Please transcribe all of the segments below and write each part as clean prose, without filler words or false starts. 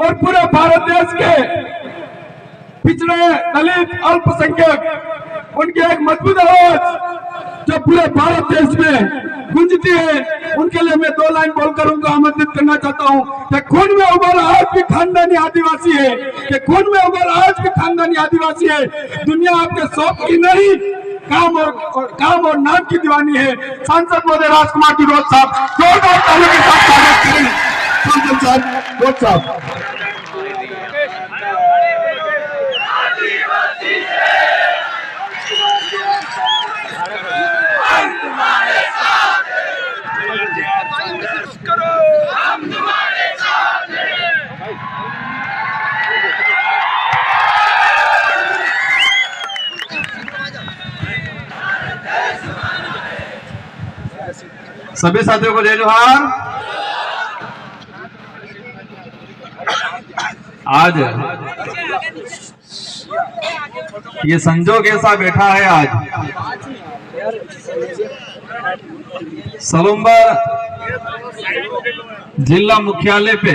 और पूरे भारत देश के पिछड़े, दलित, अल्पसंख्यक उनकी एक मजबूत आवाज जो पूरे भारत देश में गूंजती है, उनके लिए मैं 2 लाइन बोलकर उनको आमंत्रित करना चाहता हूं कि खून में उबल आज भी खानदानी आदिवासी है, कि खून में उबल आज भी खानदानी आदिवासी है। दुनिया आपके शौक की नहीं, काम और नाम की दीवानी है। सांसद महोदय राजकुमार टिरोत साहब, जोरदार तालियों के साथ स्वागत करें। सांसद साहब, टिरोत साहब। सभी साथियों को जय जोहार। आज ये संजोग ऐसा बैठा है, आज सलुम्बर जिला मुख्यालय पे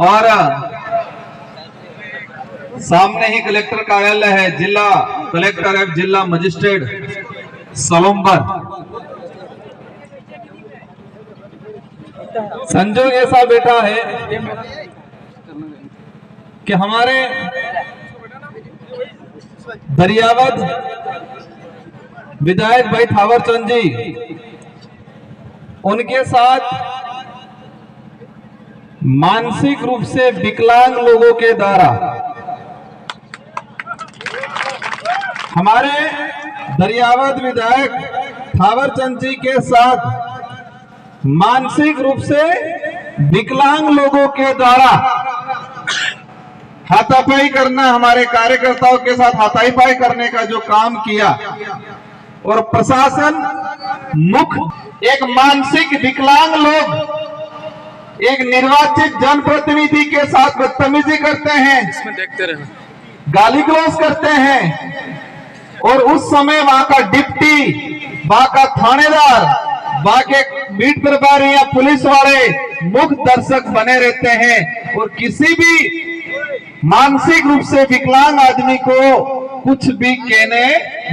और सामने ही कलेक्टर कार्यालय है, जिला कलेक्टर एवं जिला मजिस्ट्रेट सलुम्बर। संजोग ऐसा बैठा है कि हमारे दरियावद विधायक भाई थावरचंद जी, उनके साथ मानसिक रूप से विकलांग लोगों के द्वारा हमारे दरियावद विधायक थावरचंद जी के साथ मानसिक रूप से विकलांग लोगों के द्वारा हाथापाई करना, हमारे कार्यकर्ताओं के साथ हाथापाई करने का जो काम किया, और प्रशासन मुख्य एक मानसिक विकलांग लोग एक निर्वाचित जनप्रतिनिधि के साथ बदतमीजी करते हैं, इसमें देखते रहे, गाली गलौज करते हैं, और उस समय वहां का डिप्टी, वहां का थानेदार, वहां के बीट प्रभारी या पुलिस वाले मुख्य दर्शक बने रहते हैं और किसी भी मानसिक रूप से विकलांग आदमी को कुछ भी कहने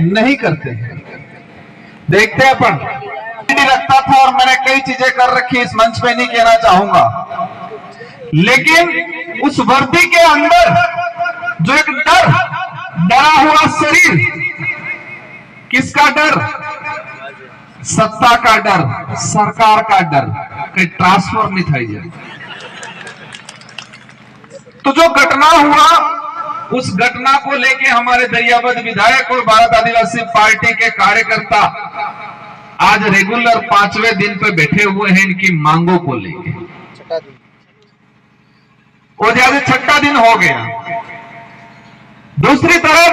नहीं करते हैं। देखते हैं अपन रखता था और मैंने कई चीजें कर रखी, इस मंच पे नहीं कहना चाहूंगा, लेकिन उस वर्दी के अंदर जो एक डरा हुआ शरीर, किसका डर? सत्ता का डर, सरकार का डर, कहीं ट्रांसफर नहीं था जाए। तो जो घटना हुआ, उस घटना को लेके हमारे दरियावद विधायक और भारत आदिवासी पार्टी के कार्यकर्ता आज रेगुलर 5वें दिन पे बैठे हुए हैं इनकी मांगों को लेके, और ज्यादा 6ठा दिन हो गया। दूसरी तरफ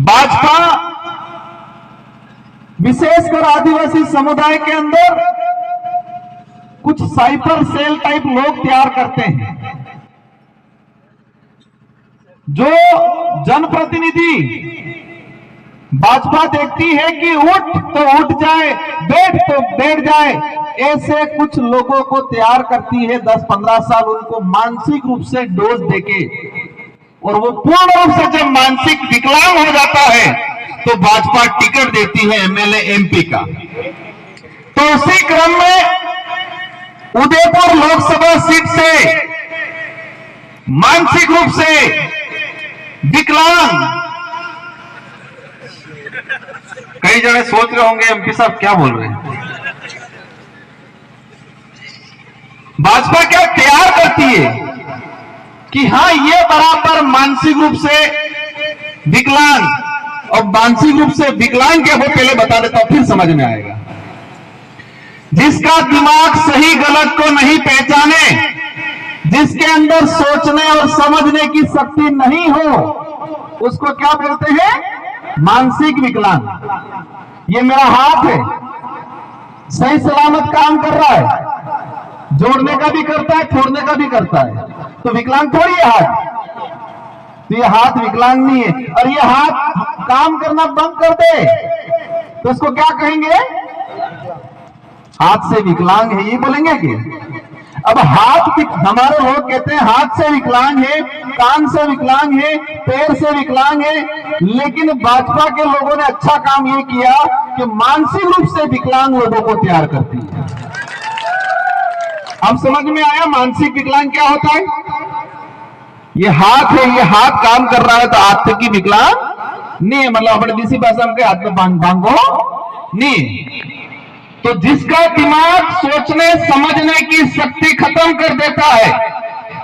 भाजपा विशेषकर आदिवासी समुदाय के अंदर कुछ साइबर सेल टाइप लोग तैयार करते हैं, जो जनप्रतिनिधि भाजपा देखती है कि उठ तो उठ जाए, बैठ तो बैठ जाए, ऐसे कुछ लोगों को तैयार करती है 10-15 साल उनको मानसिक रूप से डोज देके, और वो पूर्ण रूप से जब मानसिक विकलांग हो जाता है तो भाजपा टिकट देती है एमएलए एमपी का। तो उसी क्रम में उदयपुर लोकसभा सीट से मानसिक रूप से विकलांग, कई जने सोच रहे होंगे एमपी साहब क्या बोल रहे हैं, भाजपा क्या तैयार करती है कि हाँ ये बराबर मानसिक रूप से विकलांग, और मानसिक रूप से विकलांग क्या हो पहले बता देता हूं, फिर समझ में आएगा। जिसका दिमाग सही गलत को नहीं पहचाने, जिसके अंदर सोचने और समझने की शक्ति नहीं हो, उसको क्या बोलते हैं? मानसिक विकलांग। ये मेरा हाथ है, सही सलामत काम कर रहा है, जोड़ने का भी करता है, छोड़ने का भी करता है, तो विकलांग थोड़ी है हाथ। तो ये हाथ विकलांग नहीं है, और ये हाथ काम करना बंद कर दे तो इसको क्या कहेंगे? हाथ से विकलांग है, ये बोलेंगे कि अब हमारे लोग कहते हैं हाथ से विकलांग है, कान से विकलांग है, पैर से विकलांग है, लेकिन भाजपा के लोगों ने अच्छा काम ये किया कि मानसिक रूप से विकलांग लोगों को तैयार करती है। अब समझ में आया मानसिक विकलांग क्या होता है? ये हाथ है, ये हाथ काम कर रहा है तो हाथ की विकलांग नहीं है, मतलब अपने देसी भाषा में हाथ में बांगो नहीं। तो जिसका दिमाग सोचने समझने की शक्ति खत्म कर देता है,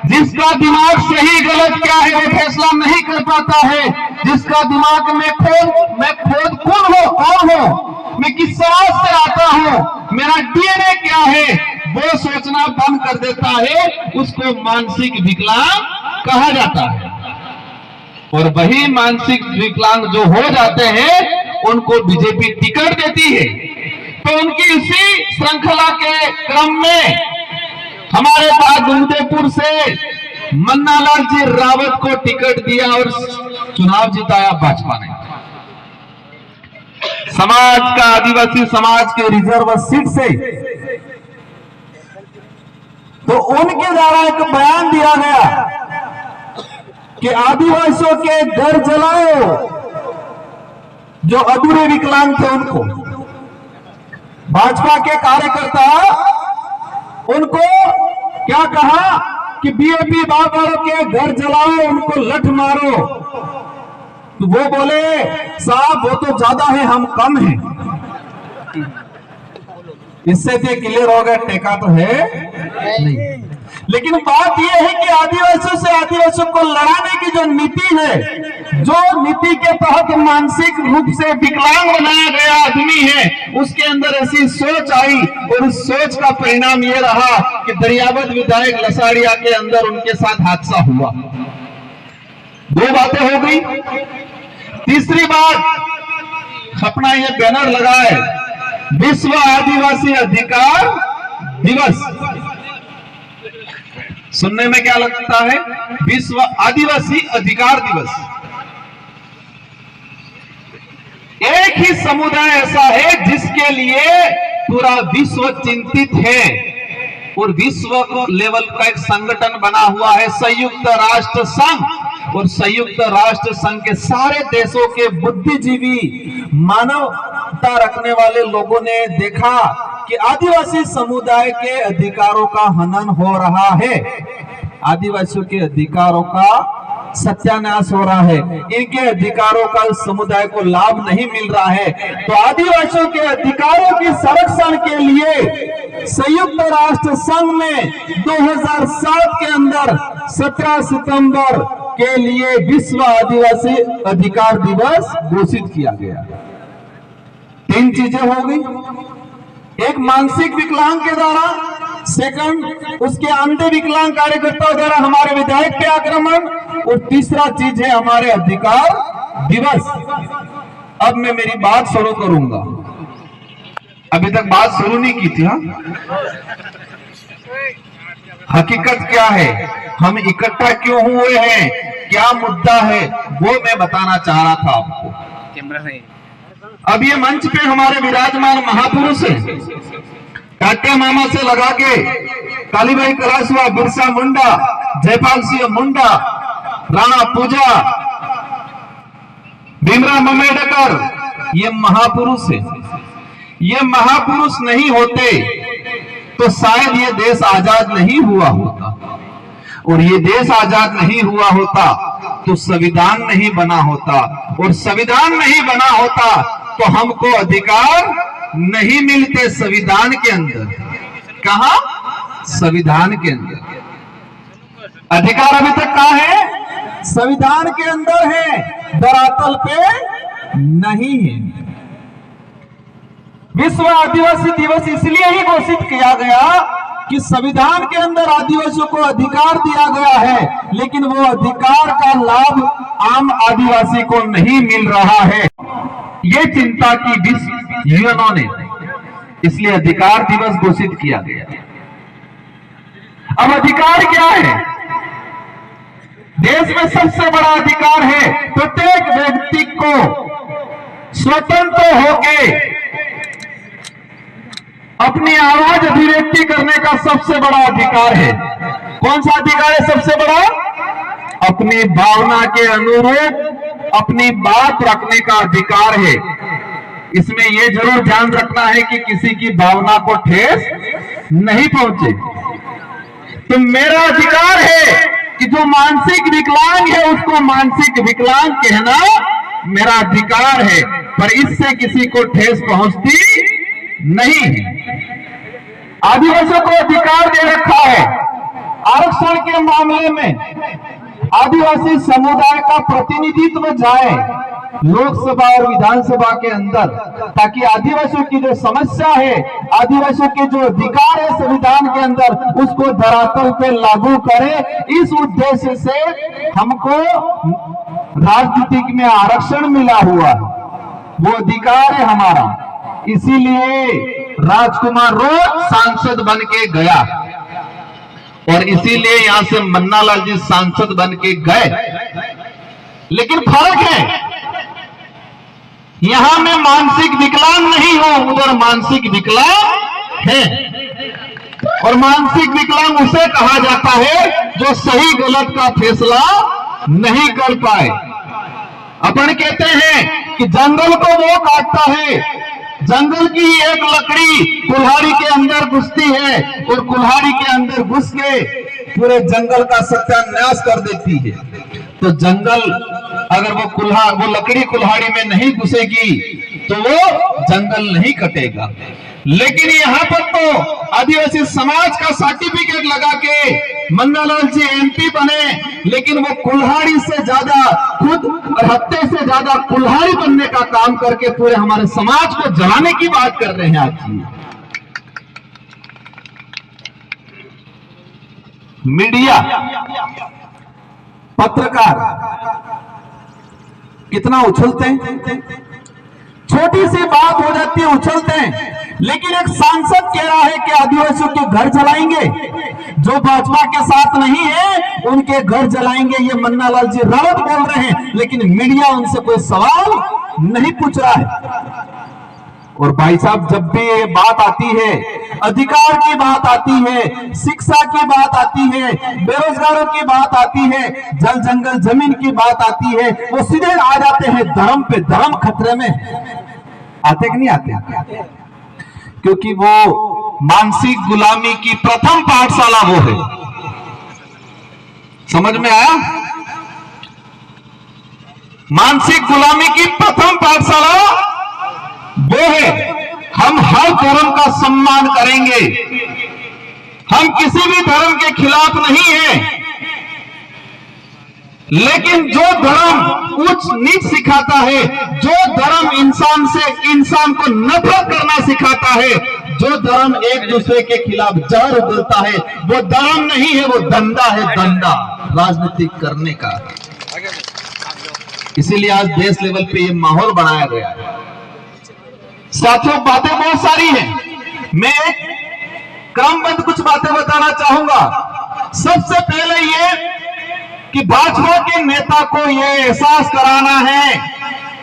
जिसका दिमाग सही गलत क्या है वो फैसला नहीं कर पाता है, जिसका दिमाग में खुद कौन हो, मैं किस समाज से आता हूं, मेरा डीएनए क्या है, वो सोचना बंद कर देता है, उसको मानसिक विकलांग कहा जाता है। और वही मानसिक विकलांग जो हो जाते हैं उनको बीजेपी टिकट देती है। तो उनकी इसी श्रृंखला के क्रम में हमारे पास उदयपुर से मन्नालाल जी रावत को टिकट दिया और चुनाव जिताया भाजपा ने। समाज का, आदिवासी समाज के रिजर्व सीट से तो उनके द्वारा एक बयान दिया गया कि आदिवासियों के घर जलाओ, जो अधूरे विकलांग थे उनको। भाजपा के कार्यकर्ता उनको क्या कहा कि बीएपी बाबा के घर जलाओ, उनको लठ मारो। तो वो बोले साहब वो तो ज्यादा है, हम कम हैं। इससे तो क्लियर हो गया टेका तो है नहीं। लेकिन बात यह है कि आदिवासियों से आदिवासियों को लड़ाने की जो नीति है, जो नीति के तहत मानसिक रूप से विकलांग बनाया गया आदमी है, उसके अंदर ऐसी सोच आई और उस सोच का परिणाम ये रहा कि दरियावत विधायक लसाड़िया के अंदर उनके साथ हादसा हुआ। दो बातें हो गई। तीसरी बात, अपना ये बैनर लगा है विश्व आदिवासी अधिकार दिवस। सुनने में क्या लगता है? विश्व आदिवासी अधिकार दिवस। एक ही समुदाय ऐसा है जिसके लिए पूरा विश्व चिंतित है और विश्व लेवल का एक संगठन बना हुआ है संयुक्त राष्ट्र संघ। और संयुक्त राष्ट्र संघ के सारे देशों के बुद्धिजीवी, मानवता रखने वाले लोगों ने देखा कि आदिवासी समुदाय के अधिकारों का हनन हो रहा है, आदिवासियों के अधिकारों का सत्यानाश हो रहा है, इनके अधिकारों का इस समुदाय को लाभ नहीं मिल रहा है। तो आदिवासियों के अधिकारों की संरक्षण के लिए संयुक्त राष्ट्र संघ में 2007 के अंदर 17 सितंबर के लिए विश्व आदिवासी अधिकार दिवस घोषित किया गया। तीन चीजें हो गई, एक मानसिक विकलांग के द्वारा, सेकंड उसके अंधे विकलांग कार्यकर्ताओं द्वारा हमारे विधायक पे आक्रमण, और तीसरा चीज है हमारे अधिकार दिवस। अब मैं मेरी बात शुरू करूंगा, अभी तक बात शुरू नहीं की थी। हकीकत क्या है, हम इकट्ठा क्यों हुए हैं, क्या मुद्दा है, वो मैं बताना चाह रहा था आपको। अब ये मंच पे हमारे विराजमान महापुरुष हैं, टाटा मामा से लगा के कालीबाई कलासवा, बिरसा मुंडा, जयपाल सिंह मुंडा, राणा पूजा, भीमराव अम्बेडकर, ये महापुरुष है। ये महापुरुष नहीं होते तो शायद ये देश आजाद नहीं हुआ होता, और ये देश आजाद नहीं हुआ होता तो संविधान नहीं बना होता, और संविधान नहीं बना होता तो हमको अधिकार नहीं मिलते संविधान के अंदर। कहा? संविधान के अंदर अधिकार अभी तक कहां है? संविधान के अंदर है, धरातल पे नहीं है। विश्व आदिवासी दिवस इसलिए ही घोषित किया गया कि संविधान के अंदर आदिवासियों को अधिकार दिया गया है, लेकिन वो अधिकार का लाभ आम आदिवासी को नहीं मिल रहा है। ये चिंता की विश्व यूएनओ ने, इसलिए अधिकार दिवस घोषित किया गया। अब अधिकार क्या है? देश में सबसे बड़ा अधिकार है प्रत्येक व्यक्ति को स्वतंत्र होकर अपनी आवाज अभिव्यक्ति करने का सबसे बड़ा अधिकार है। कौन सा अधिकार है सबसे बड़ा? अपनी भावना के अनुरूप अपनी बात रखने का अधिकार है। इसमें यह जरूर ध्यान रखना है कि किसी की भावना को ठेस नहीं पहुंचे। तो मेरा अधिकार है कि जो मानसिक विकलांग है उसको मानसिक विकलांग कहना मेरा अधिकार है, पर इससे किसी को ठेस पहुंचती नहीं है। आदिवासियों को अधिकार दे रखा है। आरक्षण के मामले में आदिवासी समुदाय का प्रतिनिधित्व जाए लोकसभा और विधानसभा के अंदर, ताकि आदिवासियों की जो समस्या है, आदिवासियों के जो अधिकार है संविधान के अंदर, उसको धरातल पे लागू करे। इस उद्देश्य से हमको राजनीतिक में आरक्षण मिला हुआ, वो अधिकार है हमारा। इसीलिए राजकुमार रोज सांसद बन के गया और इसीलिए यहां से मन्नालाल जी सांसद बन के गए। लेकिन फर्क है, यहां मैं मानसिक विकलांग नहीं हूं, उधर मानसिक विकलांग है। और मानसिक विकलांग उसे कहा जाता है जो सही गलत का फैसला नहीं कर पाए। अपन कहते हैं कि जंगल को वो काटता है, जंगल की एक लकड़ी कुल्हाड़ी के अंदर घुसती है और कुल्हाड़ी के अंदर घुस के पूरे जंगल का सत्यानाश कर देती है। तो जंगल अगर वो लकड़ी कुल्हाड़ी में नहीं घुसेगी तो वो जंगल नहीं कटेगा। लेकिन यहाँ पर तो आदिवासी समाज का सर्टिफिकेट लगा के मन्नालाल जी एमपी बने, लेकिन वो कुल्हाड़ी से ज्यादा खुद और हत्थे से ज्यादा कुल्हाड़ी बनने का काम करके पूरे हमारे समाज को जलाने की बात कर रहे हैं आज। मीडिया, पत्रकार कितना उछलते हैं, छोटी सी बात हो जाती है उछलते हैं। लेकिन एक सांसद कह रहा है कि आदिवासियों के घर जलाएंगे, जो भाजपा के साथ नहीं है उनके घर जलाएंगे, ये मन्नालाल जी रावत बोल रहे हैं। लेकिन मीडिया उनसे कोई सवाल नहीं पूछ रहा है। और भाई साहब, जब भी ये बात आती है, अधिकार की बात आती है, शिक्षा की बात आती है, बेरोजगारों की बात आती है, जल जंगल जमीन की बात आती है, वो सीधे आ जाते हैं धर्म पे। धर्म खतरे में आते कि नहीं आते? क्योंकि वो मानसिक गुलामी की प्रथम पाठशाला वो है। समझ में आया? मानसिक गुलामी की प्रथम पाठशाला वो है। हम हर धर्म का सम्मान करेंगे, हम किसी भी धर्म के खिलाफ नहीं हैं, लेकिन जो धर्म उच्च नीच सिखाता है, जो धर्म इंसान को नफरत करना सिखाता है, जो धर्म एक दूसरे के खिलाफ जहर उगलता है, वो धर्म नहीं है, वो धंधा है, धंधा राजनीतिक करने का। इसीलिए आज देश लेवल पे ये माहौल बनाया गया है। साथियों, बातें बहुत सारी हैं, मैं क्रमबद्ध कुछ बातें बताना चाहूंगा। सबसे पहले ये कि भाजपा के नेता को ये एहसास कराना है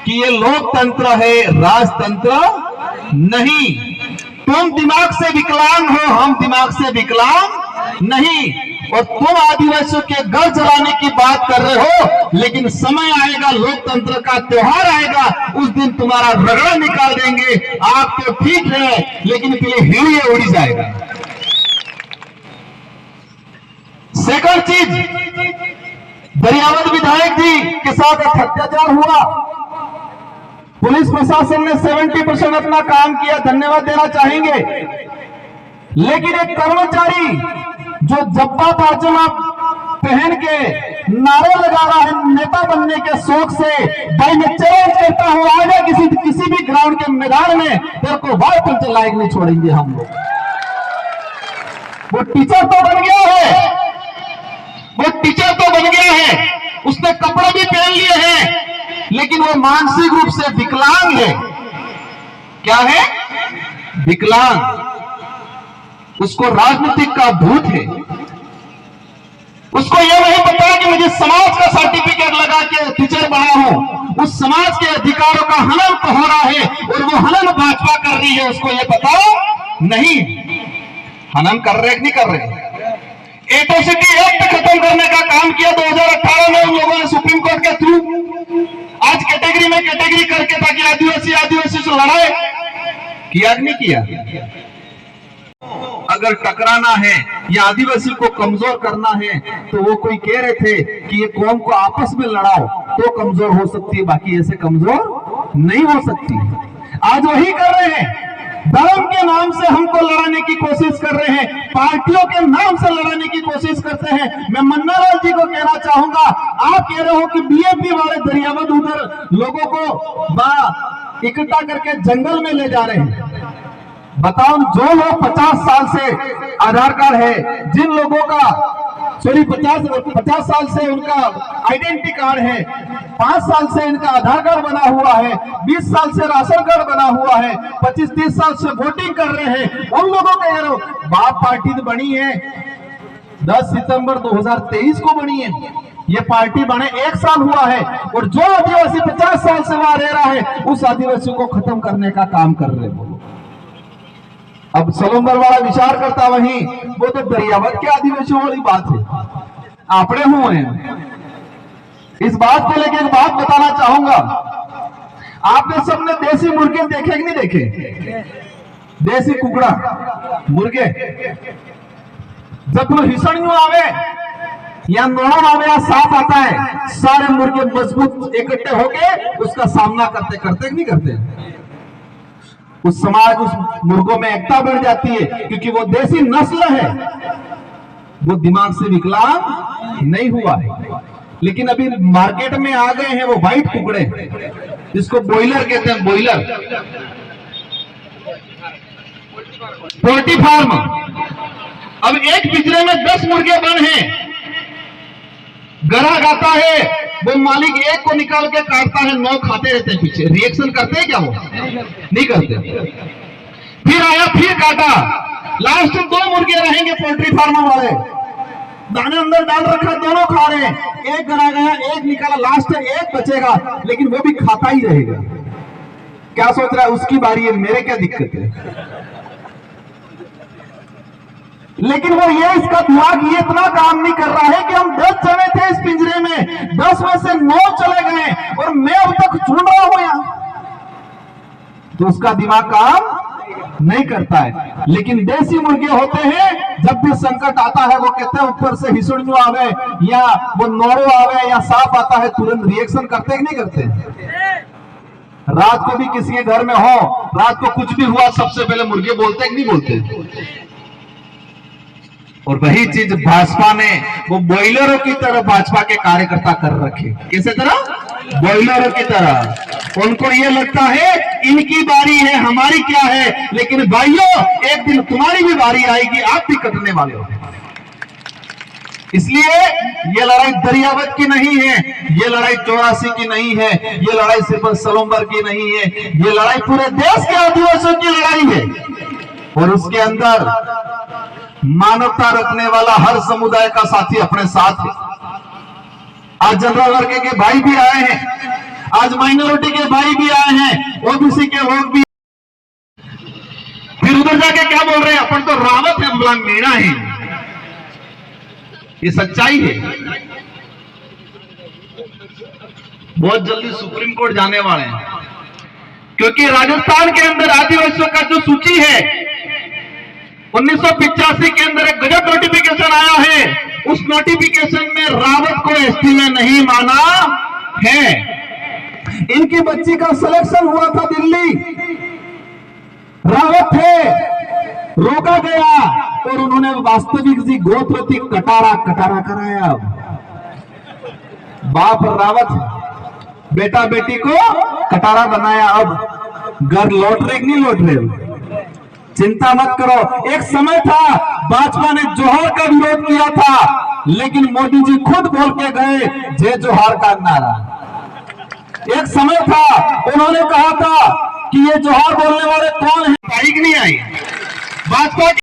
कि ये लोकतंत्र है, राजतंत्र नहीं। तुम दिमाग से विकलांग हो, हम दिमाग से विकलांग नहीं। और तुम आदिवासियों के घर जलाने की बात कर रहे हो, लेकिन समय आएगा, लोकतंत्र का त्योहार आएगा, उस दिन तुम्हारा रगड़ा निकाल देंगे। आप तो ठीक है, लेकिन फिर हिड़िए उड़ी जाएगा। सेकंड चीज, दरियावत विधायक जी के साथ अत्याचार हुआ, पुलिस प्रशासन ने 70% अपना काम किया, धन्यवाद देना चाहेंगे। लेकिन एक कर्मचारी जो जब्बा पायजामा पहन के नारे लगा रहा है नेता बनने के शौक से, भाई मैं चैलेंज करता हूं, आगे किसी भी ग्राउंड के मैदान में तेरे को वार पंच लायक नहीं छोड़ेंगे हम लोग। वो टीचर तो बन गया है, वो टीचर तो बन गया है, उसने कपड़े भी पहन लिए हैं, लेकिन वो मानसिक रूप से विकलांग है। क्या है? विकलांग। उसको राजनीतिक का भूत है। उसको यह नहीं पता कि मुझे समाज का सर्टिफिकेट लगा के टीचर बना हूं। उस समाज के अधिकारों का हनन तो हो रहा है और वो हनन भाजपा कर रही है, उसको यह पता नहीं, हनन कर रहे नहीं कर रहे। एट्रोसिटी एक्ट खत्म करने का काम किया 2018 में उन लोगों ने सुप्रीम कोर्ट के थ्रू। आज कैटेगरी में कैटेगरी करके ताकि आदिवासी आदिवासी से लड़ाए, किया नहीं किया? अगर टकराना है या आदिवासी को कमजोर करना है तो वो कोई कह रहे थे कि ये कौम को आपस में लड़ाओ तो कमजोर हो सकती है, बाकी ऐसे कमजोर नहीं हो सकती। आज वही कर रहे हैं, धर्म के नाम से हमको लड़ाने की कोशिश कर रहे हैं, पार्टियों के नाम से लड़ाने की कोशिश करते हैं। मैं मन्नालाल जी को कहना चाहूंगा, आप कह रहे हो कि बीएपी वाले दरियावद उधर लोगों को इकट्ठा करके जंगल में ले जा रहे हैं। बताओ, जो लोग 50 साल से आधार कार्ड है, जिन लोगों का 50 साल से उनका आइडेंटिटी कार्ड है, 5 साल से इनका आधार कार्ड बना हुआ है, 20 साल से राशन कार्ड बना हुआ है, 25-30 साल से वोटिंग कर रहे हैं, उन लोगों का यार बाप पार्टी तो बनी है 10 सितंबर 2023 को बनी है। ये पार्टी बने 1 साल हुआ है और जो आदिवासी 50 साल से वहां रह रहा है उस आदिवासी को खत्म करने का काम कर रहे हैं। अब सलोंबर वाला विचार करता वही, वो तो दरियावद के आदिवासियों वाली बात है, आपड़े हुए हैं। इस बात को लेकर एक बात बताना चाहूंगा, आपने सबने देसी मुर्गे देखे कि नहीं देखे? देसी कुकड़ा मुर्गे जब हिसणियों आवे या नोड़ आवे या सांप आता है, सारे मुर्गे मजबूत इकट्ठे होके उसका सामना करते करते नहीं करते। उस समाज, उस मुर्गों में एकता बढ़ जाती है क्योंकि वो देसी नस्ल है, वो दिमाग से विकलांग नहीं हुआ है। लेकिन अभी मार्केट में आ गए हैं वो व्हाइट कुकड़े, जिसको बॉयलर कहते हैं, बॉयलर पोल्ट्री फार्म। अब एक पिंजरे में 10 मुर्गे बंद हैं, ग्राहक आता है, वो मालिक एक को निकाल के काटता है, 9 खाते रहते हैं पीछे। रिएक्शन करते हैं क्या? वो नहीं करते। फिर आया, फिर काटा, लास्ट में 2 मुर्गे रहेंगे पोल्ट्री फार्म वाले, दाने अंदर डाल रखा, दोनों खा रहे हैं। एक ग्राहक आया, एक निकाला, लास्ट में एक बचेगा, लेकिन वो भी खाता ही रहेगा। क्या सोच रहा है उसकी बारी है, मेरे क्या दिक्कत है? लेकिन वो ये, इसका दिमाग ये इतना काम नहीं कर रहा है कि हम 10 जने थे इस पिंजरे में, 10 में से 9 चले गए और मैं अब तक चुन रहा हूं यहां, तो उसका दिमाग काम नहीं करता है। लेकिन देसी मुर्गे होते हैं, जब भी संकट आता है वो कहते हैं ऊपर से हिसुड़ियों आवे या वो नोरो आवे या सांप आता है, तुरंत रिएक्शन करते कि नहीं करते? रात को भी किसी के घर में हो, रात को कुछ भी हुआ, सबसे पहले मुर्गे बोलते कि नहीं बोलते? और वही चीज भाजपा ने वो बॉयलरों की तरह भाजपा के कार्यकर्ता कर रखे। किसी तरह? बॉयलरों की तरह। उनको ये लगता है इनकी बारी है, हमारी क्या है। लेकिन भाइयों, एक दिन तुम्हारी भी बारी आएगी, आप भी कटने वाले हो। इसलिए ये लड़ाई दरियावद की नहीं है, ये लड़ाई 84 की नहीं है, ये लड़ाई सिर्फ सलोंबर की नहीं है, ये लड़ाई पूरे देश के आदिवासियों की लड़ाई है। और उसके अंदर मानवता रखने वाला हर समुदाय का साथी अपने साथ है। आज जनरल वर्ग के भाई भी आए हैं, आज माइनॉरिटी के भाई भी आए हैं, ओबीसी के लोग भी। फिर उधर जाके क्या बोल रहे हैं, अपन तो रावत है, हमला मीणा है। ये सच्चाई है। बहुत जल्दी सुप्रीम कोर्ट जाने वाले हैं, क्योंकि राजस्थान के अंदर आदिवासियों का जो सूची है 1985 के अंदर एक गजट नोटिफिकेशन आया है, उस नोटिफिकेशन में रावत को एसटी में नहीं माना है। इनकी बच्ची का सिलेक्शन हुआ था दिल्ली, रावत थे, रोका गया और उन्होंने वास्तविक जी गोत्र थी कटारा कराया। बाप रावत, बेटा बेटी को कटारा बनाया। अब घर लौट रहे नहीं लौट रहे, चिंता मत करो। एक समय था भाजपा ने जोहर का विरोध किया था, लेकिन मोदी जी खुद बोल के गए जय जोहर का नारा। एक समय था उन्होंने कहा था कि ये जोहर बोलने वाले कौन है, बाइक नहीं आई भाजपा